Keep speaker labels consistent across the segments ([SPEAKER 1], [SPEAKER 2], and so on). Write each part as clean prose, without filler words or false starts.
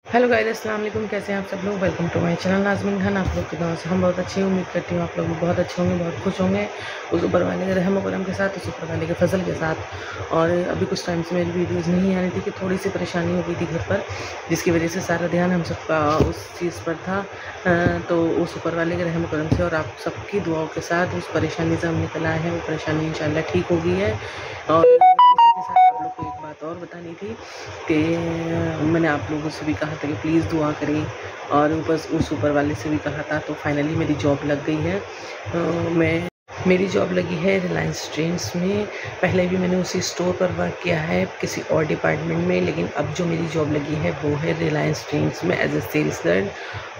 [SPEAKER 1] Hello guys, अस्सलाम वालेकुम। कैसे हैं आप सब लोग। Welcome to my channel Nazmeen Khan. आप लोग की दुआ से हम बहुत अच्छे हैं। उम्मीद करती हूँ आप लोग भी बहुत अच्छे होंगे, बहुत खुश होंगे उस ऊपर वाले के रहम करम के साथ, उस ऊपर वाले के फजल के साथ। और अभी कुछ टाइम से मेरी वीडियोज़ नहीं आ रही थी कि थोड़ी सी परेशानी हो गई थी घर पर, जिसकी वजह से सारा ध्यान हम सबका उस चीज़ पर था। तो उस ऊपर वाले के रहम करम से और आप सबकी दुआओं के साथ उस परेशानी से हम निकल आए हैं। वो परेशानी इंशाल्लाह ठीक हो गई है। और इसी के साथ आप लोग को एक बात और बतानी थी कि मैंने आप लोगों से भी कहा था कि प्लीज़ दुआ करें, और बस उस ऊपर वाले से भी कहा था। तो फाइनली मेरी जॉब लग गई है। मेरी जॉब लगी है रिलायंस ट्रेंड्स में। पहले भी मैंने उसी स्टोर पर वर्क किया है किसी और डिपार्टमेंट में, लेकिन अब जो मेरी जॉब लगी है वो है रिलायंस ट्रेंड्स में एज ए सेल्स गर्ल।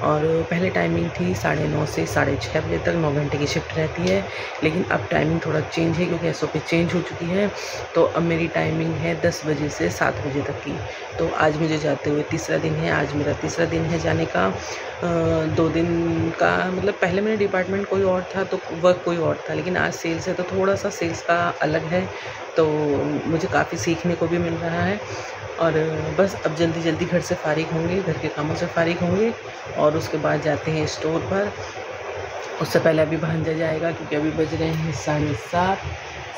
[SPEAKER 1] और पहले टाइमिंग थी 9:30 से 6:30 बजे तक, 9 घंटे की शिफ्ट रहती है। लेकिन अब टाइमिंग थोड़ा चेंज है क्योंकि SOP चेंज हो चुकी है। तो अब मेरी टाइमिंग है 10 बजे से 7 बजे तक की। तो आज मुझे जाते हुए तीसरा दिन है। आज मेरा तीसरा दिन है जाने का। 2 दिन का मतलब पहले मेरे डिपार्टमेंट कोई और था तो वर्क कोई और था, लेकिन आज सेल्स है तो थोड़ा सा सेल्स का अलग है। तो मुझे काफ़ी सीखने को भी मिल रहा है। और बस अब जल्दी जल्दी घर से फ़ारिग होंगे, घर के कामों से फ़ारिग होंगे और उसके बाद जाते हैं स्टोर पर। उससे पहले अभी भांजा जाएगा क्योंकि अभी बज रहे हैं 7:30,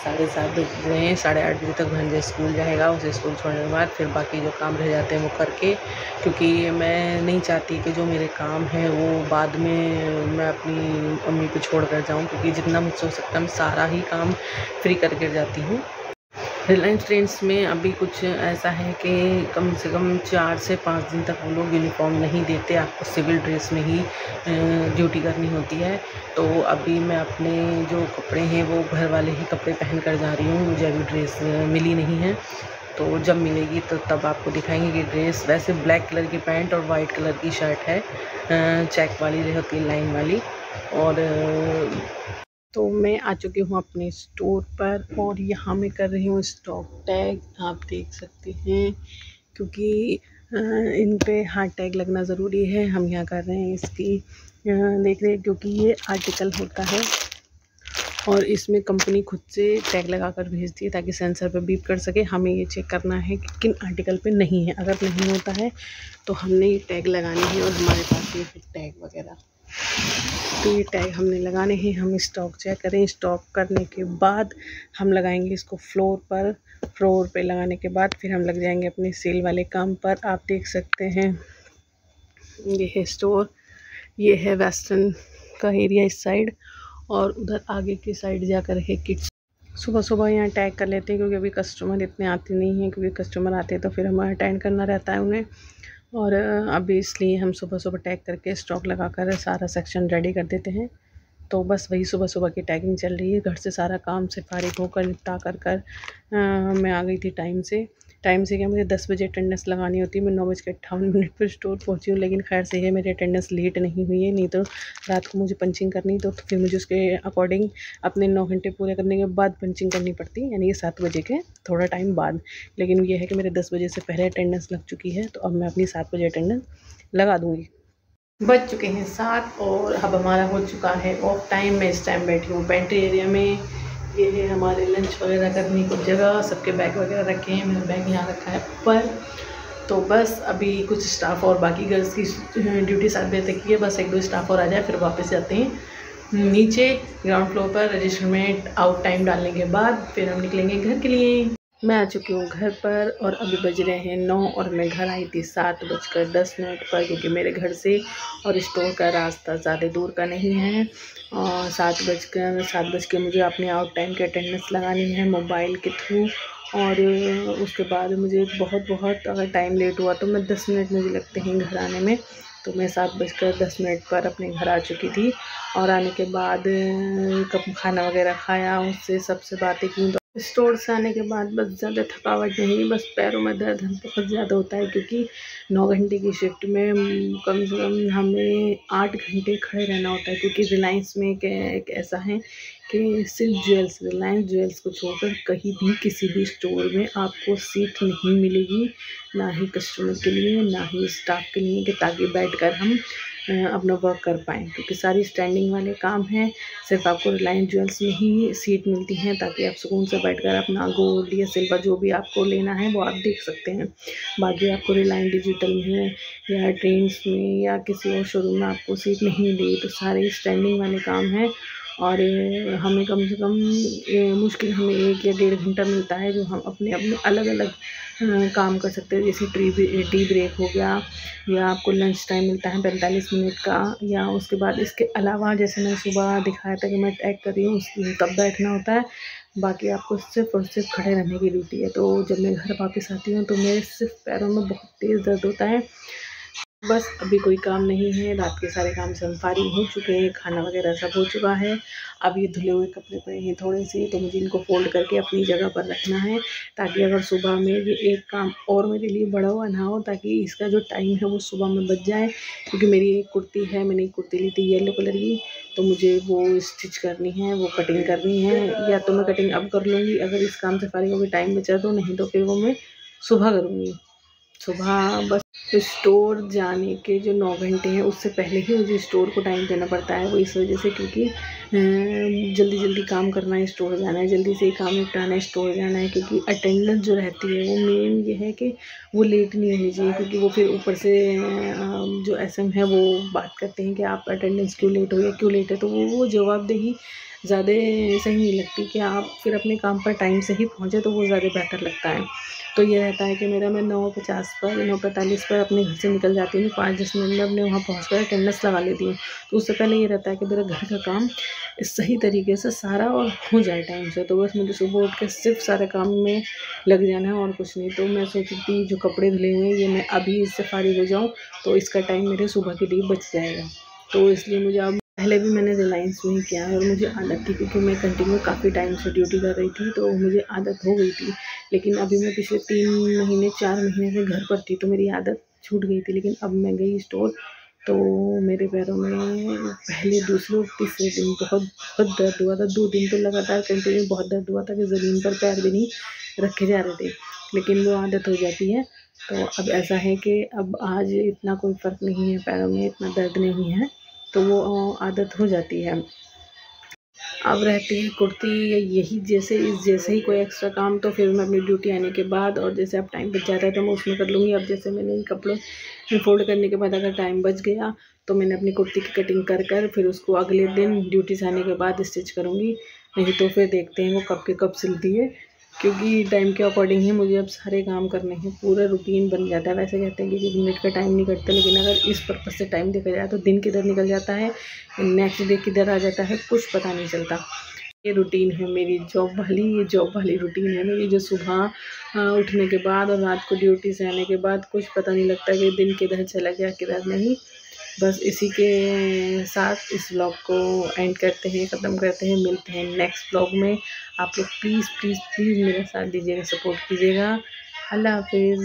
[SPEAKER 1] 7:30 बज रहे हैं। 8:30 बजे तक भांजा स्कूल जाएगा। उसे स्कूल छोड़ने के बाद फिर बाकी जो काम रह जाते हैं वो करके, क्योंकि मैं नहीं चाहती कि जो मेरे काम हैं वो बाद में मैं अपनी अम्मी पे छोड़ कर जाऊँ, क्योंकि जितना मुझसे हो सकता है मैं सारा ही काम फ्री करके जाती हूँ। रिलायंस ट्रेंड्स में अभी कुछ ऐसा है कि कम से कम 4 से 5 दिन तक वो लोग यूनिफ़ॉर्म नहीं देते, आपको सिविल ड्रेस में ही ड्यूटी करनी होती है। तो अभी मैं अपने जो कपड़े हैं वो घर वाले ही कपड़े पहन कर जा रही हूँ। मुझे अभी ड्रेस मिली नहीं है, तो जब मिलेगी तो तब आपको दिखाएंगे कि ड्रेस। वैसे ब्लैक कलर की पैंट और वाइट कलर की शर्ट है, चेक वाली जो होती है लाइन वाली। और तो मैं आ चुकी हूँ अपने स्टोर पर और यहाँ मैं कर रही हूँ स्टॉक टैग। आप देख सकते हैं क्योंकि इन पे हार्ड टैग लगना ज़रूरी है। हम यहाँ कर रहे हैं इसकी देख रहे हैं, क्योंकि ये आर्टिकल होता है और इसमें कंपनी खुद से टैग लगा कर भेजती है ताकि सेंसर पर बीप कर सके। हमें ये चेक करना है कि किन आर्टिकल पे नहीं है। अगर नहीं होता है तो हमने ये टैग लगानी है और हमारे पास ये टैग वगैरह, तो ये टैग हमने लगाने हैं। हम स्टॉक चेक करें, स्टॉक करने के बाद हम लगाएंगे इसको फ्लोर पर। फ्लोर पे लगाने के बाद फिर हम लग जाएंगे अपने सेल वाले काम पर। आप देख सकते हैं ये है स्टोर, ये है वेस्टर्न का एरिया इस साइड, और उधर आगे की साइड जाकर है किड्स। सुबह सुबह यहाँ टैग कर लेते हैं क्योंकि अभी कस्टमर इतने आते नहीं हैं, क्योंकि कस्टमर आते हैं तो फिर हमें अटेंड करना रहता है उन्हें। और अभी इसलिए हम सुबह सुबह टैग करके स्टॉक लगा कर सारा सेक्शन रेडी कर देते हैं। तो बस वही सुबह सुबह की टैगिंग चल रही है। घर से सारा काम से फारिग होकर निपटा कर मैं आ गई थी टाइम से क्या, मुझे 10 बजे अटेंडेंस लगानी होती है। मैं 9:58 पर स्टोर पहुंची हूँ, लेकिन खैर से है मेरी अटेंडेंस लेट नहीं हुई है। नहीं तो रात को मुझे पंचिंग करनी तो फिर मुझे उसके अकॉर्डिंग अपने 9 घंटे पूरे करने के बाद पंचिंग करनी पड़ती, यानी कि 7 बजे के थोड़ा टाइम बाद। लेकिन ये है कि मेरे 10 बजे से पहले अटेंडेंस लग चुकी है, तो अब मैं अपनी 7 बजे अटेंडेंस लगा दूँगी। बज चुके हैं 7 और अब हमारा हो चुका है ऑफ टाइम। मैं इस टाइम बैठी हूँ पेंट्री एरिया में। ये है हमारे लंच वगैरह करने की जगह, सबके बैग वगैरह रखे हैं। मेरा बैग यहाँ रखा है ऊपर। तो बस अभी कुछ स्टाफ और बाकी गर्ल्स की ड्यूटी 7 बजे तक की है। बस 1-2 स्टाफ और आ जाए फिर वापस जाते हैं नीचे ग्राउंड फ्लोर पर। रजिस्टर में आउट टाइम डालने के बाद फिर हम निकलेंगे घर के लिए। मैं आ चुकी हूँ घर पर और अभी बज रहे हैं 9 और मैं घर आई थी 7:10 पर, क्योंकि मेरे घर से और स्टोर का रास्ता ज़्यादा दूर का नहीं है। और 7 बज के मुझे अपने आउट टाइम की अटेंडेंस लगानी है मोबाइल के थ्रू। और उसके बाद मुझे बहुत अगर टाइम लेट हुआ तो मैं 10 मिनट मुझे लगते हैं घर आने में। तो मैं 7:10 पर अपने घर आ चुकी थी। और आने के बाद कब खाना वगैरह खाया, उससे सबसे बातें की। स्टोर से आने के बाद बस ज़्यादा थकावट नहीं, बस पैरों में दर्द बहुत ज़्यादा होता है, क्योंकि 9 घंटे की शिफ्ट में कम से कम हमें 8 घंटे खड़े रहना होता है। क्योंकि रिलायंस में एक ऐसा है कि सिर्फ रिलायंस ज्वेल्स को छोड़कर कहीं भी किसी भी स्टोर में आपको सीट नहीं मिलेगी, ना ही कस्टमर के लिए ना ही स्टाफ के लिए, कि ताकि बैठकर हम अपना वर्क कर पाएँ, क्योंकि सारी स्टैंडिंग वाले काम हैं। सिर्फ आपको रिलायंस ज्वेल्स में ही सीट मिलती हैं, ताकि आप सुकून से बैठकर अपना गोल्ड या सिल्वर जो भी आपको लेना है वो आप देख सकते हैं। बाकी आपको रिलायंस डिजिटल में या ट्रेंड्स में या किसी और शोरूम में आपको सीट नहीं मिलेगी। तो सारे स्टैंडिंग वाले काम हैं, और हमें कम से कम मुश्किल हमें 1 या 1.5 घंटा मिलता है, जो हम अपने अपने अलग अलग काम कर सकते हैं। जैसे टी ब्रेक हो गया, या आपको लंच टाइम मिलता है 45 मिनट का, या उसके बाद इसके अलावा जैसे मैंने सुबह दिखाया था कि मैं ट्रैक कर रही हूँ तब बैठना होता है। बाकी आपको सिर्फ और सिर्फ खड़े रहने की ड्यूटी है। तो जब मैं घर वापस आती हूँ तो मेरे सिर्फ पैरों में बहुत तेज़ दर्द होता है। बस अभी कोई काम नहीं है, रात के सारे काम से हम फारिग हो चुके हैं, खाना वगैरह सब हो चुका है। अब ये धुले हुए कपड़े पड़े हैं थोड़े से, तो मुझे इनको फ़ोल्ड करके अपनी जगह पर रखना है, ताकि अगर सुबह में ये एक काम और मेरे लिए बढ़ा हुआ ना हो, ताकि इसका जो टाइम है वो सुबह में बच जाए। क्योंकि मेरी एक कुर्ती है, मैंने एक कुर्ती ली थी येलो कलर की, तो मुझे वो स्टिच करनी है, वो कटिंग करनी है। या तो मैं कटिंग अब कर लूँगी अगर इस काम से फारिग होकर टाइम बचा तो, नहीं तो फिर वो मैं सुबह करूँगी। सुबह बस स्टोर जाने के जो 9 घंटे हैं उससे पहले ही मुझे स्टोर को टाइम देना पड़ता है। वो इस वजह से क्योंकि जल्दी जल्दी काम करना है, स्टोर जाना है, जल्दी से काम निपटाना है, स्टोर जाना है। क्योंकि अटेंडेंस जो रहती है वो मेन ये है कि वो लेट नहीं होनी चाहिए, क्योंकि वो फिर ऊपर से जो एसएम है वो बात करते हैं कि आप अटेंडेंस क्यों लेट हो या क्यों लेट है। तो वो जवाबदेही ज़्यादा सही नहीं लगती कि आप फिर अपने काम पर टाइम से ही पहुँचे, तो वो ज़्यादा बेहतर लगता है। तो ये रहता है कि मेरा मैं 9:50 पर 9:45 पर अपने घर से निकल जाती हूँ, 5-10 मिनट में अपने वहाँ पहुँच कर अटेंडेंस लगा लेती हूँ। तो उससे पहले ये रहता है कि मेरा घर का काम सही तरीके से सारा और हो जाए टाइम से। तो बस मुझे सुबह उठ के सिर्फ सारे काम में लग जाना है और कुछ नहीं। तो मैं सोच रही थी जो कपड़े धुले हुए हैं ये मैं अभी इससे फारिग हो जाऊँ, तो इसका टाइम मेरे सुबह के लिए बच जाएगा। तो इसलिए मुझे अब पहले भी मैंने रिलायंस में ही किया है, और मुझे आदत थी, क्योंकि मैं कंटिन्यू काफ़ी टाइम से ड्यूटी कर रही थी, तो मुझे आदत हो गई थी। लेकिन अभी मैं पिछले 3 महीने 4 महीने से घर पर थी, तो मेरी आदत छूट गई थी। लेकिन अब मैं गई स्टोर, तो मेरे पैरों में पहले दूसरे और तीसरे दिन बहुत बहुत दर्द हुआ था। 2 दिन तो लगातार कंटिन्यू बहुत दर्द हुआ था कि ज़मीन पर पैर भी नहीं रखे जा रहे थे। लेकिन वो आदत हो जाती है। तो अब ऐसा है कि अब आज इतना कोई फ़र्क नहीं है, पैरों में इतना दर्द नहीं है, तो वो आदत हो जाती है। अब रहती है कुर्ती, यही जैसे ही कोई एक्स्ट्रा काम, तो फिर मैं अपनी ड्यूटी आने के बाद, और जैसे अब टाइम बच जाता है तो मैं उसमें कर लूँगी। अब जैसे मैंने इन कपड़ों में फ़ोल्ड करने के बाद अगर टाइम बच गया, तो मैंने अपनी कुर्ती की कटिंग कर फिर उसको अगले दिन ड्यूटी से आने के बाद स्टिच करूँगी। नहीं तो फिर देखते हैं वो कब के कब सिलती है, क्योंकि टाइम के अकॉर्डिंग ही मुझे अब सारे काम करने हैं, पूरा रूटीन बन जाता है। वैसे कहते हैं कि 1 मिनट का टाइम नहीं कटता, लेकिन अगर इस पर्पज़ से टाइम देखा जाए तो दिन किधर निकल जाता है, नेक्स्ट डे किधर आ जाता है, कुछ पता नहीं चलता। ये रूटीन है मेरी ये जॉब वाली रूटीन है मेरी, जो सुबह उठने के बाद और रात को ड्यूटी से आने के बाद कुछ पता नहीं लगता कि दिन किधर चला गया किधर नहीं। बस इसी के साथ इस व्लॉग को एंड करते हैं, ख़त्म करते हैं। मिलते हैं नेक्स्ट व्लॉग में। आप लोग प्लीज़ प्लीज़ प्लीज़ मेरा साथ दीजिएगा, सपोर्ट कीजिएगा। अल्लाह हाफ़िज़।